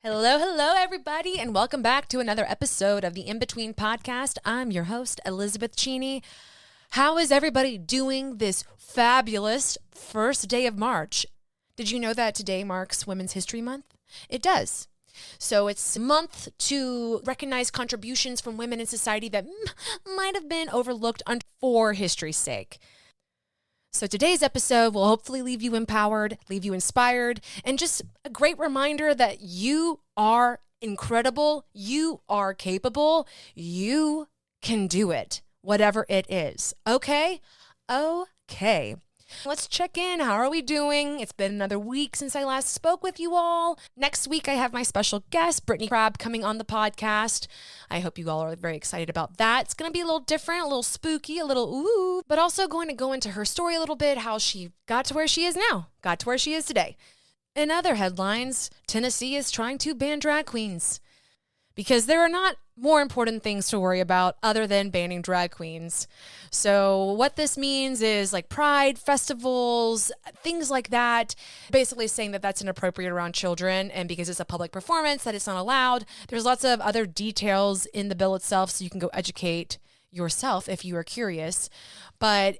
Hello, hello, everybody, and welcome back to another episode of the In Between podcast. I'm your host, Elizabeth Cheney. How is everybody doing this fabulous first day of March? Did you know that today marks Women's History Month? It does. So it's a month to recognize contributions from women in society that might have been overlooked for history's sake. So today's episode will hopefully leave you empowered, leave you inspired, and just a great reminder that you are incredible, you are capable, you can do it, whatever it is. Okay? Okay. Let's check in. How are we doing? It's been another week since I last spoke with you all. Next week, I have my special guest, Brittany Crabb, coming on the podcast. I hope you all are very excited about that. It's going to be a little different, a little spooky, a little ooh, but also going to go into her story a little bit, how she got to where she is now, got to where she is today. In other headlines, Tennessee is trying to ban drag queens because there are not more important things to worry about other than banning drag queens. So what this means is like pride festivals, things like that, basically saying that that's inappropriate around children, and because it's a public performance that it's not allowed. There's lots of other details in the bill itself, so you can go educate yourself if you are curious. But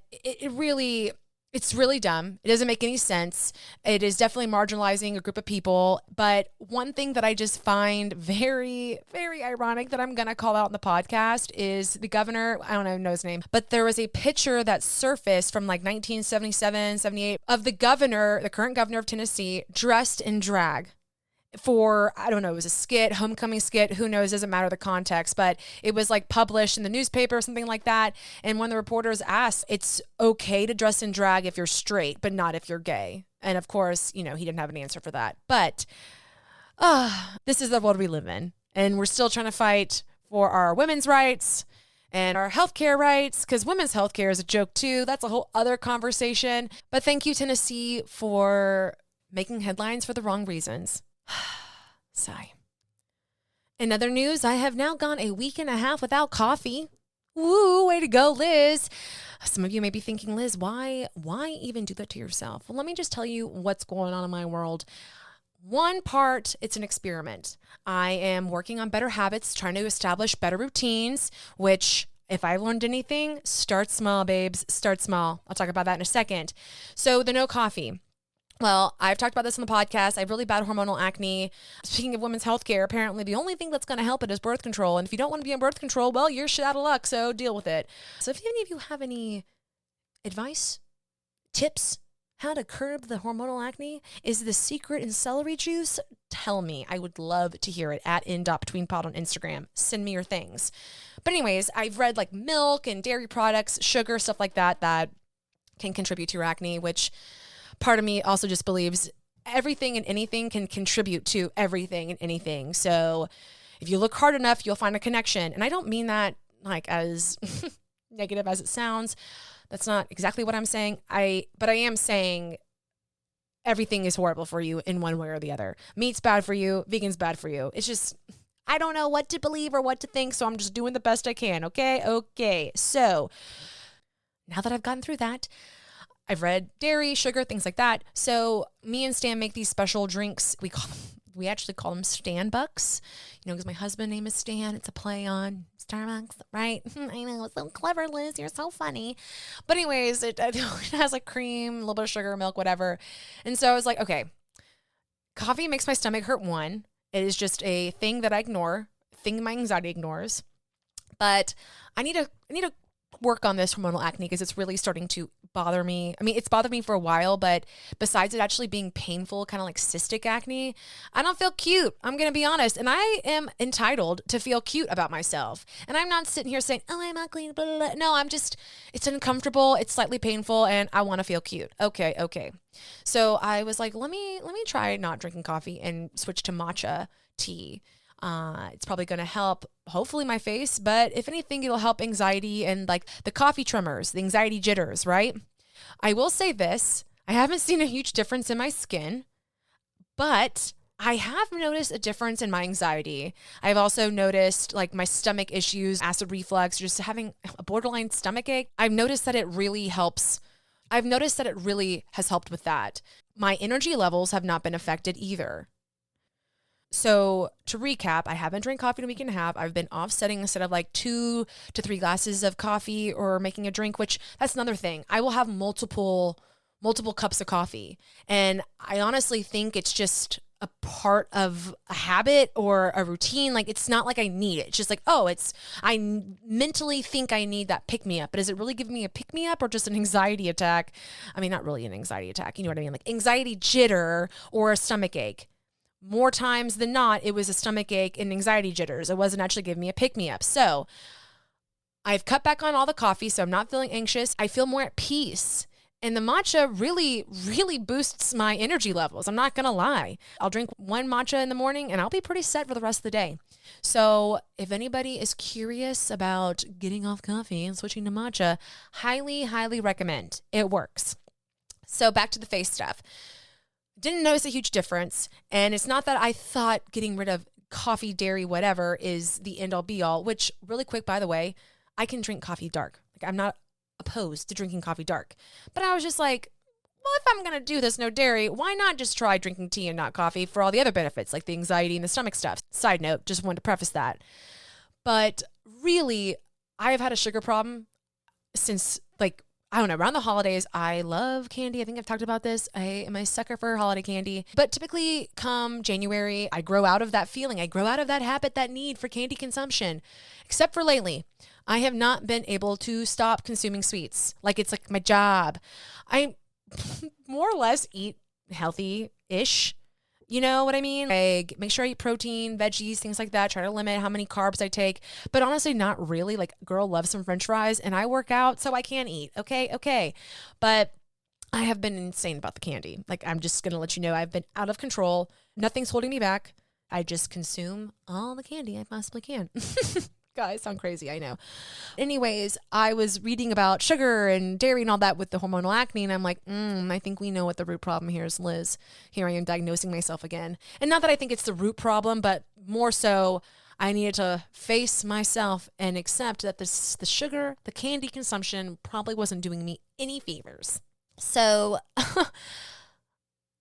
it's really dumb. It doesn't make any sense. It is definitely marginalizing a group of people. But one thing that I just find very, very ironic that I'm going to call out in the podcast is the governor, I don't even know his name, but there was a picture that surfaced from like 1977, 78 of the governor, the current governor of Tennessee, dressed in drag for, I don't know, it was a skit, homecoming skit, who knows, doesn't matter the context, but it was like published in the newspaper or something like that. And when the reporters asked, it's okay to dress in drag if you're straight, but not if you're gay. And of course, he didn't have an answer for that. But this is the world we live in. And we're still trying to fight for our women's rights and our healthcare rights, because women's healthcare is a joke too. That's a whole other conversation. But thank you, Tennessee, for making headlines for the wrong reasons. Sigh. In other news, I have now gone a week and a half without coffee. Woo, way to go, Liz. Some of you may be thinking, Liz, why even do that to yourself? Well, let me just tell you what's going on in my world. One part, it's an experiment. I am working on better habits, trying to establish better routines, which, if I learned anything, start small, babes, start small. I'll talk about that in a second. So the no coffee. Well, I've talked about this on the podcast. I have really bad hormonal acne. Speaking of women's health care, apparently the only thing that's going to help it is birth control. And if you don't want to be on birth control, well, you're shit out of luck, so deal with it. So if any of you have any advice, tips, how to curb the hormonal acne, is the secret in celery juice? Tell me. I would love to hear it at in.betweenpod on Instagram. Send me your things. But anyways, I've read like milk and dairy products, sugar, stuff like that can contribute to your acne, which part of me also just believes everything and anything can contribute to everything and anything. So if you look hard enough, you'll find a connection. And I don't mean that like as negative as it sounds. That's not exactly what I'm saying. But I am saying everything is horrible for you in one way or the other. Meat's bad for you. Vegan's bad for you. It's just, I don't know what to believe or what to think. So I'm just doing the best I can. Okay. So now that I've gotten through that, I've read dairy, sugar, things like that. So me and Stan make these special drinks. We actually call them Stan Bucks, because my husband's name is Stan. It's a play on Starbucks, right? I know, it's so clever, Liz. You're so funny. But anyways, it has like cream, a little bit of sugar, milk, whatever. And so I was like, okay, coffee makes my stomach hurt. One, it is just a thing that I ignore, thing my anxiety ignores. But I need to work on this hormonal acne because it's really starting to bother me. I mean, it's bothered me for a while, but besides it actually being painful, kind of like cystic acne, I don't feel cute. I'm going to be honest. And I am entitled to feel cute about myself. And I'm not sitting here saying, oh, I'm ugly, blah, blah, blah. No, it's uncomfortable. It's slightly painful and I want to feel cute. Okay. So I was like, let me try not drinking coffee and switch to matcha tea. It's probably going to help, hopefully, my face, but if anything, it'll help anxiety and like the coffee tremors, the anxiety jitters, right? I will say this, I haven't seen a huge difference in my skin, but I have noticed a difference in my anxiety. I've also noticed like my stomach issues, acid reflux, just having a borderline stomach ache. I've noticed that it really helps. I've noticed that it really has helped with that. My energy levels have not been affected either. So to recap, I haven't drank coffee in a week and a half. I've been offsetting instead of like 2 to 3 glasses of coffee or making a drink, which that's another thing. I will have multiple cups of coffee. And I honestly think it's just a part of a habit or a routine. Like, it's not like I need it. It's just like, I mentally think I need that pick me up. But is it really giving me a pick me up or just an anxiety attack? I mean, not really an anxiety attack. You know what I mean? Like anxiety jitter or a stomach ache. More times than not, it was a stomach ache and anxiety jitters. It wasn't actually giving me a pick me up. So I've cut back on all the coffee, so I'm not feeling anxious. I feel more at peace. And the matcha really, really boosts my energy levels. I'm not going to lie. I'll drink 1 matcha in the morning and I'll be pretty set for the rest of the day. So if anybody is curious about getting off coffee and switching to matcha, highly, highly recommend. It works. So back to the face stuff. Didn't notice a huge difference. And it's not that I thought getting rid of coffee, dairy, whatever is the end all be all, which really quick, by the way, I can drink coffee dark. Like, I'm not opposed to drinking coffee dark. But I was just like, well, if I'm going to do this, no dairy, why not just try drinking tea and not coffee for all the other benefits, like the anxiety and the stomach stuff? Side note, just wanted to preface that. But really, I have had a sugar problem since, like, I don't know, around the holidays. I love candy. I think I've talked about this. I am a sucker for holiday candy. But typically come January, I grow out of that feeling. I grow out of that habit, that need for candy consumption. Except for lately, I have not been able to stop consuming sweets. Like, it's like my job. I more or less eat healthy-ish. You know what I mean? I make sure I eat protein, veggies, things like that. Try to limit how many carbs I take. But honestly, not really. Like, girl loves some French fries and I work out, so I can eat. Okay. But I have been insane about the candy. Like, I'm just going to let you know, I've been out of control. Nothing's holding me back. I just consume all the candy I possibly can. Guys, sound crazy, I know. Anyways, I was reading about sugar and dairy and all that with the hormonal acne, and I'm like, I think we know what the root problem here is, Liz. Here I am diagnosing myself again. And not that I think it's the root problem, but more so I needed to face myself and accept that the sugar, the candy consumption probably wasn't doing me any favors. So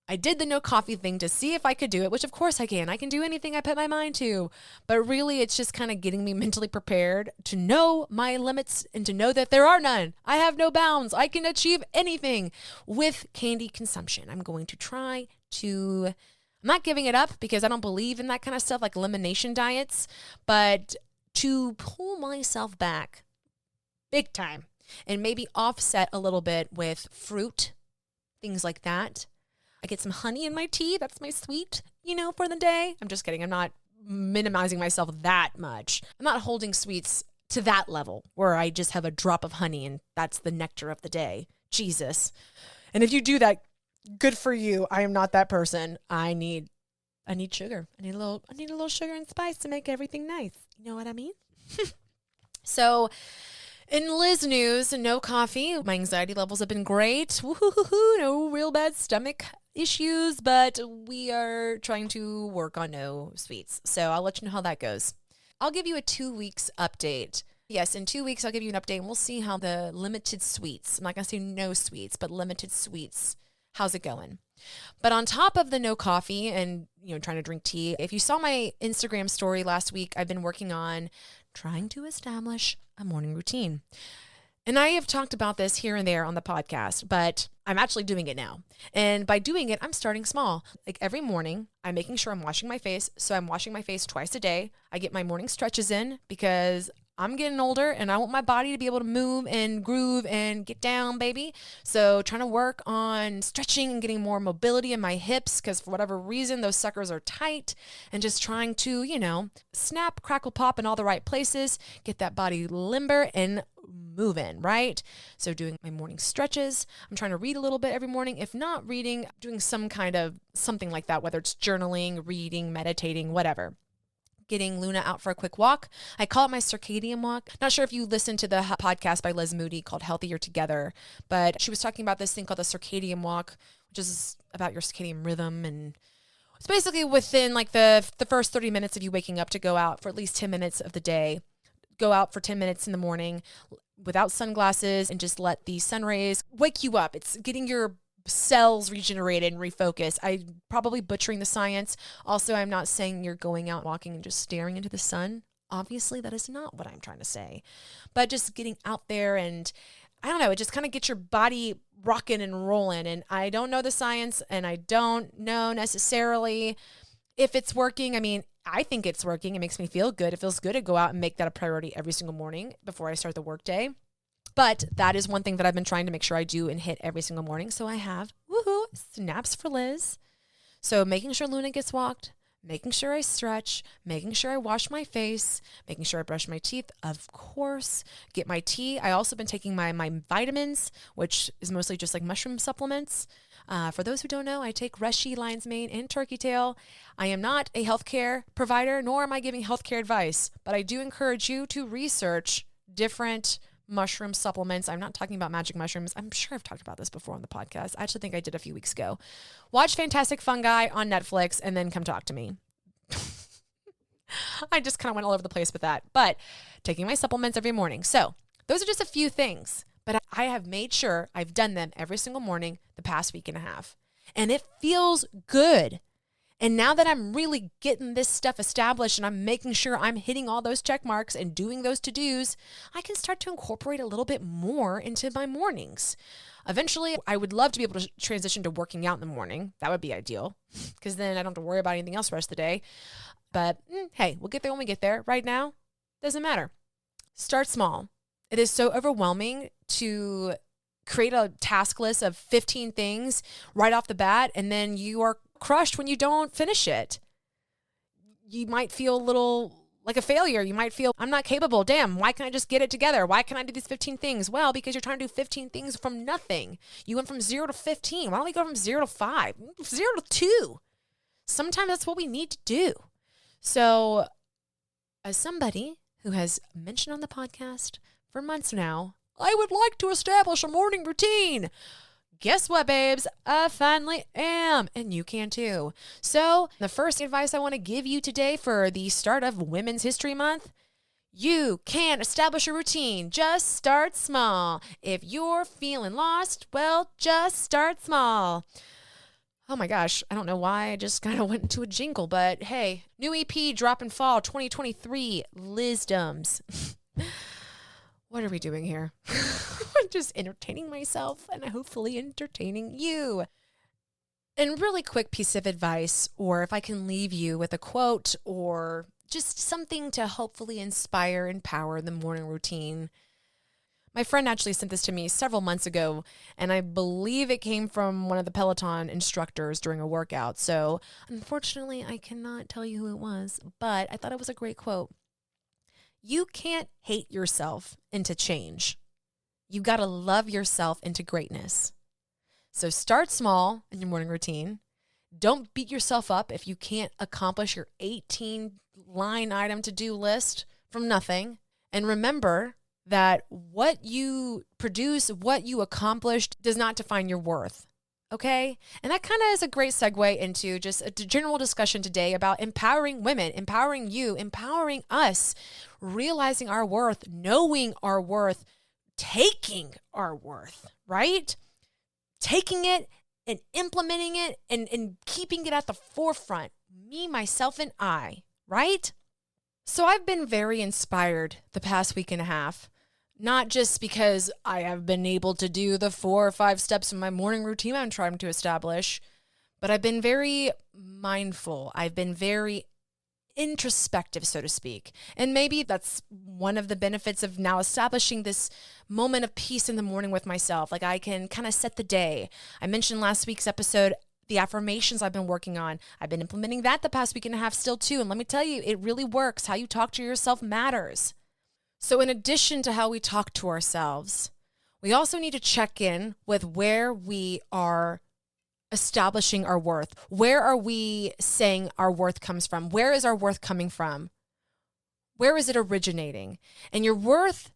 I did the no coffee thing to see if I could do it, which of course I can. I can do anything I put my mind to. But really, it's just kind of getting me mentally prepared to know my limits and to know that there are none. I have no bounds. I can achieve anything with candy consumption. I'm going to try to, I'm not giving it up because I don't believe in that kind of stuff like elimination diets, but to pull myself back big time and maybe offset a little bit with fruit, things like that. I get some honey in my tea. That's my sweet, for the day. I'm just kidding. I'm not minimizing myself that much. I'm not holding sweets to that level where I just have a drop of honey and that's the nectar of the day. Jesus. And if you do that, good for you. I am not that person. I need sugar. I need a little sugar and spice to make everything nice. You know what I mean? So, in Liz news, no coffee. My anxiety levels have been great. Woo-hoo-hoo-hoo. No real bad stomach issues, but we are trying to work on no sweets. So I'll let you know how that goes. I'll give you a 2 weeks update. Yes, in 2 weeks, I'll give you an update and we'll see how the limited sweets, I'm not going to say no sweets, but limited sweets, how's it going? But on top of the no coffee and, trying to drink tea, if you saw my Instagram story last week, I've been working on trying to establish a morning routine. And I have talked about this here and there on the podcast, but I'm actually doing it now. And by doing it, I'm starting small. Like every morning, I'm making sure I'm washing my face. So I'm washing my face twice a day. I get my morning stretches in because I'm getting older and I want my body to be able to move and groove and get down, baby. So trying to work on stretching and getting more mobility in my hips because for whatever reason, those suckers are tight, and just trying to, snap, crackle, pop in all the right places, get that body limber and moving, right? So doing my morning stretches. I'm trying to read a little bit every morning. If not reading, doing some kind of something like that, whether it's journaling, reading, meditating, whatever. Getting Luna out for a quick walk. I call it my circadian walk. Not sure if you listened to the podcast by Liz Moody called Healthier Together, but she was talking about this thing called the circadian walk, which is about your circadian rhythm. And it's basically within like the first 30 minutes of you waking up to go out for at least 10 minutes of the day. Go out for 10 minutes in the morning without sunglasses and just let the sun rays wake you up. It's getting your cells regenerated and refocus. I'm probably butchering the science. Also, I'm not saying you're going out walking and just staring into the sun. Obviously, that is not what I'm trying to say. But just getting out there and I don't know, it just kind of gets your body rocking and rolling. And I don't know the science and I don't know necessarily if it's working. I mean, I think it's working. It makes me feel good. It feels good to go out and make that a priority every single morning before I start the workday. But that is one thing that I've been trying to make sure I do and hit every single morning. So I have, woohoo, snaps for Liz. So making sure Luna gets walked, making sure I stretch, making sure I wash my face, making sure I brush my teeth, of course, get my tea. I also been taking my vitamins, which is mostly just like mushroom supplements. For those who don't know, I take reishi, lion's mane, and turkey tail. I am not a healthcare provider, nor am I giving healthcare advice, but I do encourage you to research different mushroom supplements. I'm not talking about magic mushrooms. I'm sure I've talked about this before on the podcast. I actually think I did a few weeks ago. Watch Fantastic Fungi on Netflix and then come talk to me. I just kind of went all over the place with that, but taking my supplements every morning. So those are just a few things, but I have made sure I've done them every single morning the past week and a half, and it feels good. And now that I'm really getting this stuff established and I'm making sure I'm hitting all those check marks and doing those to-dos, I can start to incorporate a little bit more into my mornings. Eventually, I would love to be able to transition to working out in the morning. That would be ideal because then I don't have to worry about anything else the rest of the day. But hey, we'll get there when we get there. Right now, doesn't matter. Start small. It is so overwhelming to create a task list of 15 things right off the bat, and then you are crushed when you don't finish it. You might feel a little like a failure. You might feel, I'm not capable. Damn, why can't I just get it together? Why can't I do these 15 things? Well, because you're trying to do 15 things from nothing. You went from 0 to 15. Why don't we go from 0 to 5? 0 to 2. Sometimes that's what we need to do. So as somebody who has mentioned on the podcast for months now, I would like to establish a morning routine. Guess what, babes? I finally am, and you can too. So the first advice I want to give you today for the start of Women's History Month, you can establish a routine. Just start small. If you're feeling lost, well, just start small. Oh my gosh, I don't know why I just kind of went into a jingle, but hey, new EP drop in fall 2023, Lizdoms. What are we doing here? I'm just entertaining myself and hopefully entertaining you. And really quick piece of advice, or if I can leave you with a quote or just something to hopefully inspire, empower the morning routine. My friend actually sent this to me several months ago, and I believe it came from one of the Peloton instructors during a workout. So unfortunately, I cannot tell you who it was, but I thought it was a great quote. You can't hate yourself into change. You got to love yourself into greatness. So start small in your morning routine. Don't beat yourself up if you can't accomplish your 18-line item to-do list from nothing. And remember that what you produce, what you accomplished does not define your worth. Okay? And that kind of is a great segue into just a general discussion today about empowering women, empowering you, empowering us, realizing our worth, knowing our worth, taking our worth, right? Taking it and implementing it and keeping it at the forefront. Me, myself, and I, right? So I've been very inspired the past week and a half. Not just because I have been able to do the 4 or 5 steps in my morning routine I'm trying to establish, but I've been very mindful. I've been very introspective, so to speak. And maybe that's one of the benefits of now establishing this moment of peace in the morning with myself. Like I can kind of set the day. I mentioned last week's episode, the affirmations I've been working on. I've been implementing that the past week and a half still too. And let me tell you, it really works. How you talk to yourself matters. So in addition to how we talk to ourselves, we also need to check in with where we are establishing our worth. Where are we saying our worth comes from? Where is our worth coming from? Where is it originating? And your worth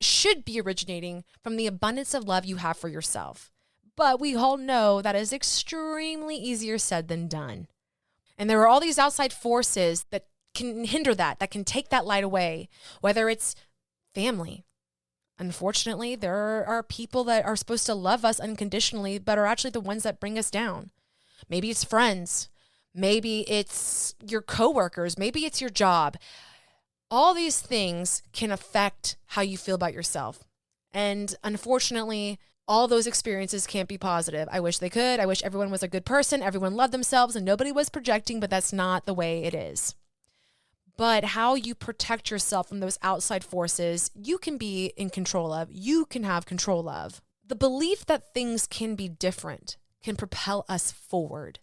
should be originating from the abundance of love you have for yourself. But we all know that is extremely easier said than done. And there are all these outside forces that can hinder that can take that light away, whether it's family, Unfortunately, there are people that are supposed to love us unconditionally, but are actually the ones that bring us down. Maybe it's friends. Maybe it's your coworkers. Maybe it's your job. All these things can affect how you feel about yourself. And unfortunately, all those experiences can't be positive. I wish they could. I wish everyone was a good person, everyone loved themselves, and nobody was projecting, but that's not the way it is. But how you protect yourself from those outside forces, you can be in control of, you can have control of. The belief that things can be different can propel us forward.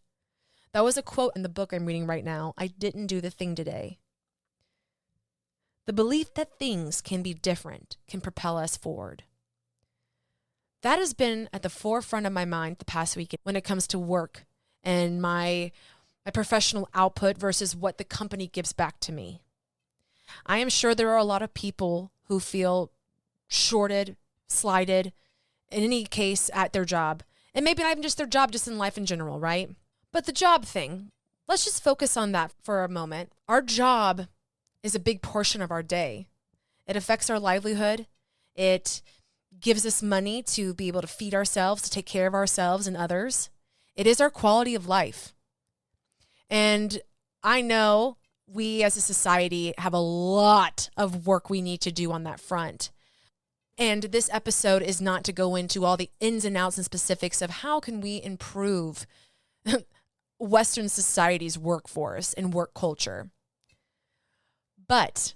That was a quote in the book I'm reading right now. I didn't do the thing today. The belief that things can be different can propel us forward. That has been at the forefront of my mind the past week when it comes to work and my professional output versus what the company gives back to me. I am sure there are a lot of people who feel shorted, slighted, in any case at their job. And maybe not even just their job, just in life in general, right? But the job thing, let's just focus on that for a moment. Our job is a big portion of our day. It affects our livelihood. It gives us money to be able to feed ourselves, to take care of ourselves and others. It is our quality of life. And I know we as a society have a lot of work we need to do on that front. And this episode is not to go into all the ins and outs and specifics of how can we improve Western society's workforce and work culture. But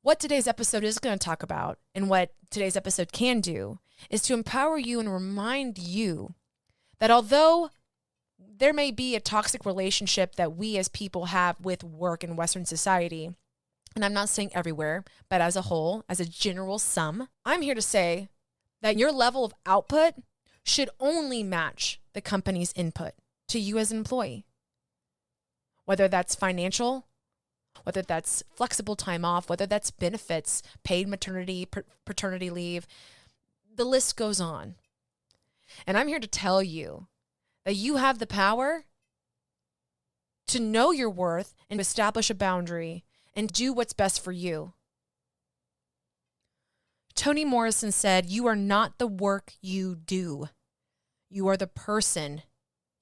what today's episode is going to talk about and what today's episode can do is to empower you and remind you that although there may be a toxic relationship that we as people have with work in Western society, and I'm not saying everywhere, but as a whole, as a general sum, I'm here to say that your level of output should only match the company's input to you as an employee. Whether that's financial, whether that's flexible time off, whether that's benefits, paid maternity, paternity leave, the list goes on. And I'm here to tell you that you have the power to know your worth and establish a boundary and do what's best for you. Toni Morrison said, "You are not the work you do. You are the person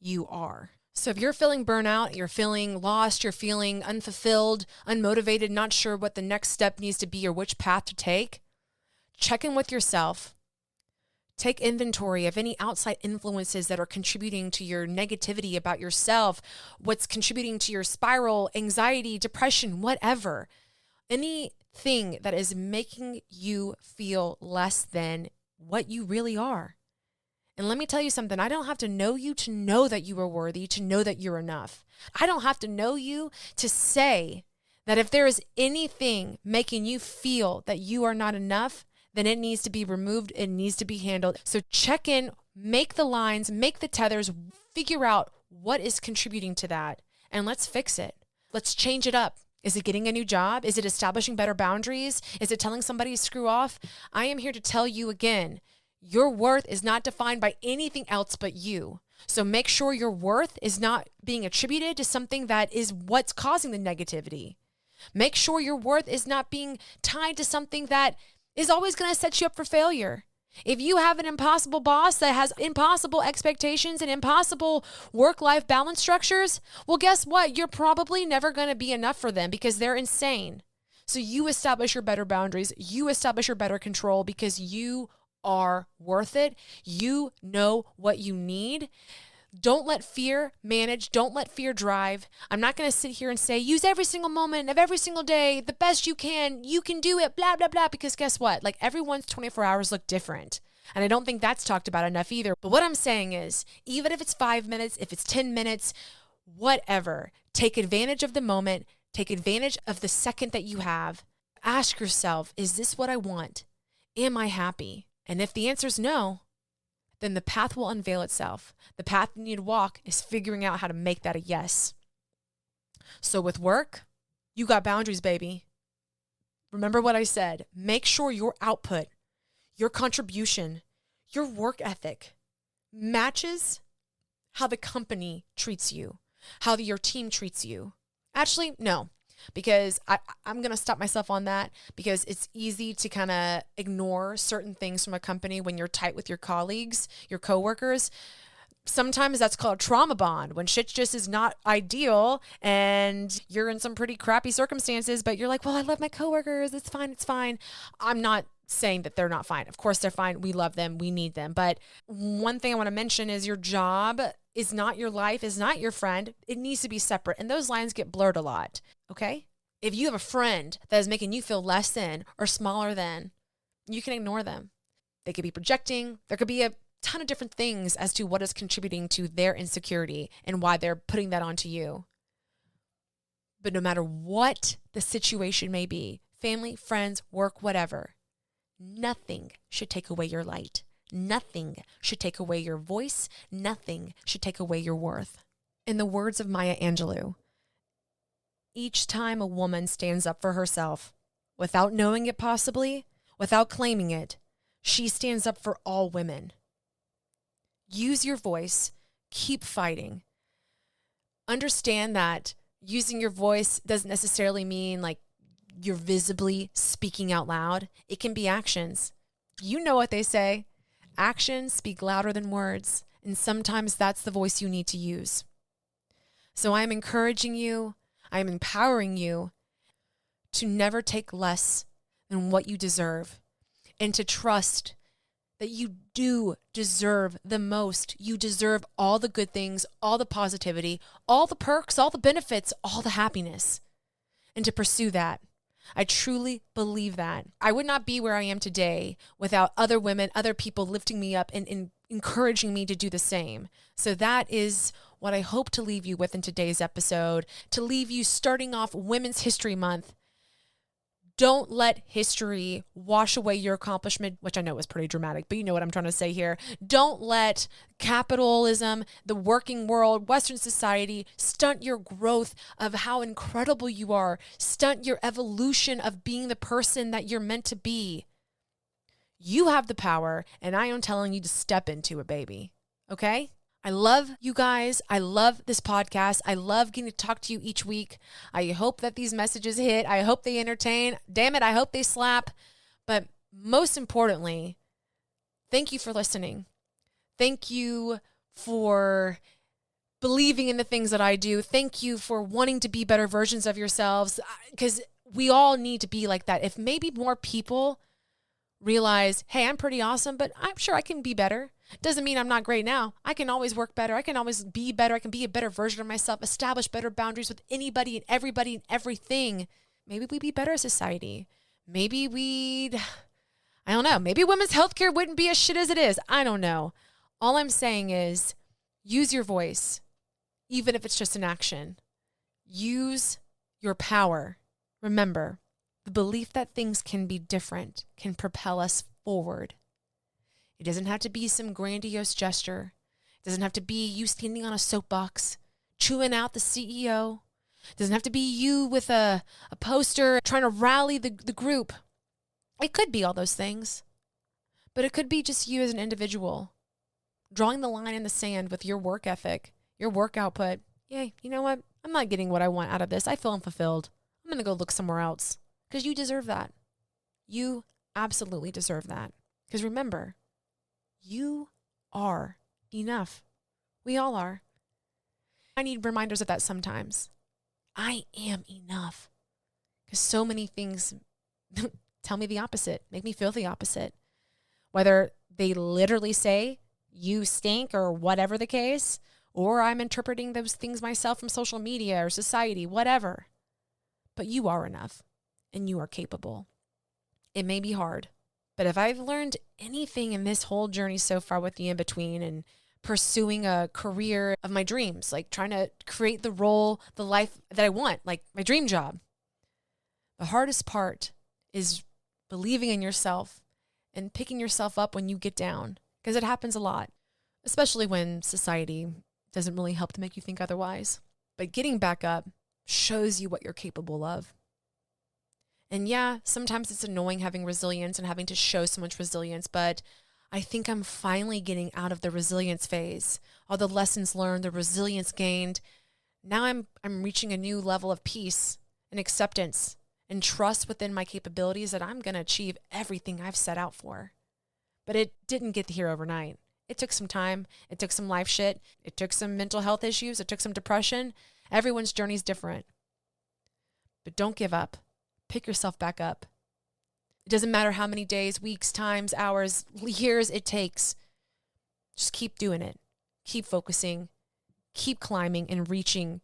you are." So if you're feeling burnout, you're feeling lost, you're feeling unfulfilled, unmotivated, not sure what the next step needs to be or which path to take, check in with yourself. Take inventory of any outside influences that are contributing to your negativity about yourself, what's contributing to your spiral, anxiety, depression, whatever. Anything that is making you feel less than what you really are. And let me tell you something, I don't have to know you to know that you are worthy, to know that you're enough. I don't have to know you to say that if there is anything making you feel that you are not enough, then it needs to be removed, it needs to be handled. So check in, make the lines, make the tethers, figure out what is contributing to that, and let's fix it. Let's change it up. Is it getting a new job? Is it establishing better boundaries? Is it telling somebody to screw off? I am here to tell you again, your worth is not defined by anything else but you. So make sure your worth is not being attributed to something that is what's causing the negativity. Make sure your worth is not being tied to something that is always going to set you up for failure. If you have an impossible boss that has impossible expectations and impossible work-life balance structures, well, guess what? You're probably never going to be enough for them because they're insane. So you establish your better boundaries. You establish your better control because you are worth it. You know what you need. Don't let fear manage. Don't let fear drive. I'm not going to sit here and say, use every single moment of every single day the best you can. You can do it, blah, blah, blah. Because guess what? Like everyone's 24 hours look different. And I don't think that's talked about enough either. But what I'm saying is, even if it's 5 minutes, if it's 10 minutes, whatever, take advantage of the moment. Take advantage of the second that you have. Ask yourself, is this what I want? Am I happy? And if the answer is no, then the path will unveil itself. The path you need to walk is figuring out how to make that a yes. So with work, you got boundaries, baby. Remember what I said. Make sure your output, your contribution, your work ethic matches how the company treats you, how your team treats you. Actually, no. because I'm going to stop myself on that, because it's easy to kind of ignore certain things from a company when you're tight with your colleagues, your coworkers. Sometimes that's called trauma bond, when shit just is not ideal and you're in some pretty crappy circumstances, but you're like, well, I love my coworkers. It's fine. It's fine. I'm not saying that they're not fine. Of course they're fine. We love them. We need them. But one thing I want to mention is your job is not your life, is not your friend. It needs to be separate. And those lines get blurred a lot. Okay? If you have a friend that is making you feel less than or smaller than, you can ignore them. They could be projecting. There could be a ton of different things as to what is contributing to their insecurity and why they're putting that onto you. But no matter what the situation may be, family, friends, work, whatever, nothing should take away your light. Nothing should take away your voice. Nothing should take away your worth. In the words of Maya Angelou, each time a woman stands up for herself, without knowing it possibly, without claiming it, she stands up for all women. Use your voice. Keep fighting. Understand that using your voice doesn't necessarily mean like you're visibly speaking out loud. It can be actions. You know what they say. Actions speak louder than words. And sometimes that's the voice you need to use. So I'm encouraging you. I'm empowering you to never take less than what you deserve, and to trust that you do deserve the most. You deserve all the good things, all the positivity, all the perks, all the benefits, all the happiness, and to pursue that. I truly believe that. I would not be where I am today without other women, other people lifting me up and encouraging me to do the same. So that is what I hope to leave you with in today's episode, to leave you starting off Women's History Month. Don't let history wash away your accomplishment, which I know is pretty dramatic, but you know what I'm trying to say here. Don't let capitalism, the working world, Western society stunt your growth of how incredible you are, stunt your evolution of being the person that you're meant to be. You have the power, and I am telling you to step into it, baby. Okay? I love you guys. I love this podcast. I love getting to talk to you each week. I hope that these messages hit. I hope they entertain. Damn it, I hope they slap. But most importantly, thank you for listening. Thank you for believing in the things that I do. Thank you for wanting to be better versions of yourselves, because we all need to be like that. If maybe more people realize, hey, I'm pretty awesome, but I'm sure I can be better. Doesn't mean I'm not great now. I can always work better. I can always be better. I can be a better version of myself, establish better boundaries with anybody and everybody and everything. Maybe we'd be better as a society. Maybe I don't know. Maybe women's healthcare wouldn't be as shit as it is. I don't know. All I'm saying is use your voice, even if it's just an action. Use your power. Remember, the belief that things can be different can propel us forward. It doesn't have to be some grandiose gesture. It doesn't have to be you standing on a soapbox, chewing out the CEO. It doesn't have to be you with a poster trying to rally the group. It could be all those things. But it could be just you as an individual, drawing the line in the sand with your work ethic, your work output. Yeah, you know what? I'm not getting what I want out of this. I feel unfulfilled. I'm going to go look somewhere else. Because you deserve that. You absolutely deserve that. Because remember, you are enough. We all are. I need reminders of that sometimes. I am enough. Because so many things tell me the opposite, make me feel the opposite. Whether they literally say, you stink, or whatever the case, or I'm interpreting those things myself from social media or society, whatever. But you are enough. And you are capable. It may be hard, but if I've learned anything in this whole journey so far with the in-between and pursuing a career of my dreams, like trying to create the role, the life that I want, like my dream job, the hardest part is believing in yourself and picking yourself up when you get down, because it happens a lot, especially when society doesn't really help to make you think otherwise. But getting back up shows you what you're capable of. And yeah, sometimes it's annoying having resilience and having to show so much resilience, but I think I'm finally getting out of the resilience phase. All the lessons learned, the resilience gained. Now I'm reaching a new level of peace and acceptance and trust within my capabilities that I'm going to achieve everything I've set out for. But it didn't get here overnight. It took some time. It took some life shit. It took some mental health issues. It took some depression. Everyone's journey is different. But don't give up. Pick yourself back up. It doesn't matter how many days, weeks, times, hours, years it takes. Just keep doing it. Keep focusing. Keep climbing and reaching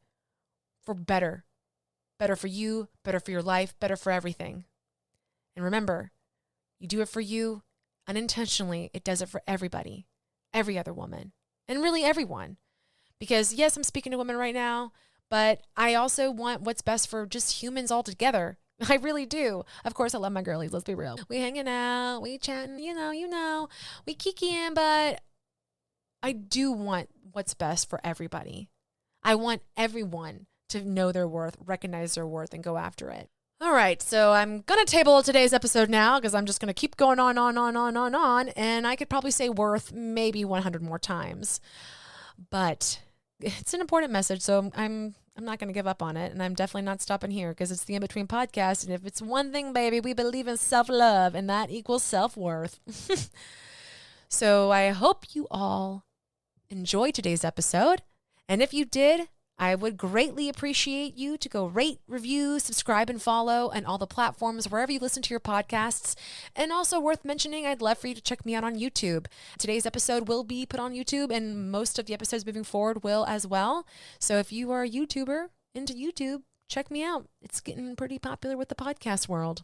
for better. Better for you, better for your life, better for everything. And remember, you do it for you unintentionally. It does it for everybody, every other woman, and really everyone. Because yes, I'm speaking to women right now, but I also want what's best for just humans altogether. I really do. Of course, I love my girlies. Let's be real. We hanging out, we chatting, we kikiing, but I do want what's best for everybody. I want everyone to know their worth, recognize their worth, and go after it. All right, so I'm going to table today's episode now because I'm just going to keep going on, and I could probably say worth maybe 100 more times. But it's an important message, so I'm not going to give up on it, and I'm definitely not stopping here because it's the In Between podcast, and if it's one thing, baby, we believe in self-love, and that equals self-worth. So I hope you all enjoyed today's episode, and if you did, I would greatly appreciate you to go rate, review, subscribe, and follow on all the platforms, wherever you listen to your podcasts. And also worth mentioning, I'd love for you to check me out on YouTube. Today's episode will be put on YouTube, and most of the episodes moving forward will as well. So if you are a YouTuber into YouTube, check me out. It's getting pretty popular with the podcast world.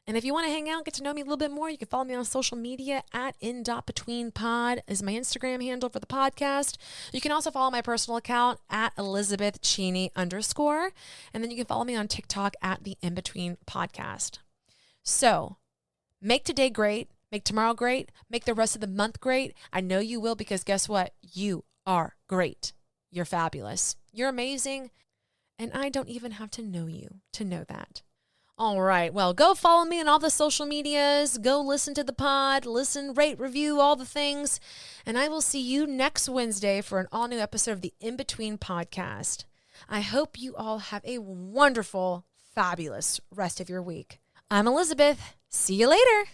And if you want to hang out, get to know me a little bit more, you can follow me on social media at in.betweenpod is my Instagram handle for the podcast. You can also follow my personal account at ElizabethCheney_. And then you can follow me on TikTok at the In Between Podcast. So make today great, make tomorrow great, make the rest of the month great. I know you will, because guess what? You are great. You're fabulous. You're amazing. And I don't even have to know you to know that. All right. Well, go follow me on all the social medias. Go listen to the pod. Listen, rate, review, all the things. And I will see you next Wednesday for an all-new episode of the In Between podcast. I hope you all have a wonderful, fabulous rest of your week. I'm Elizabeth. See you later.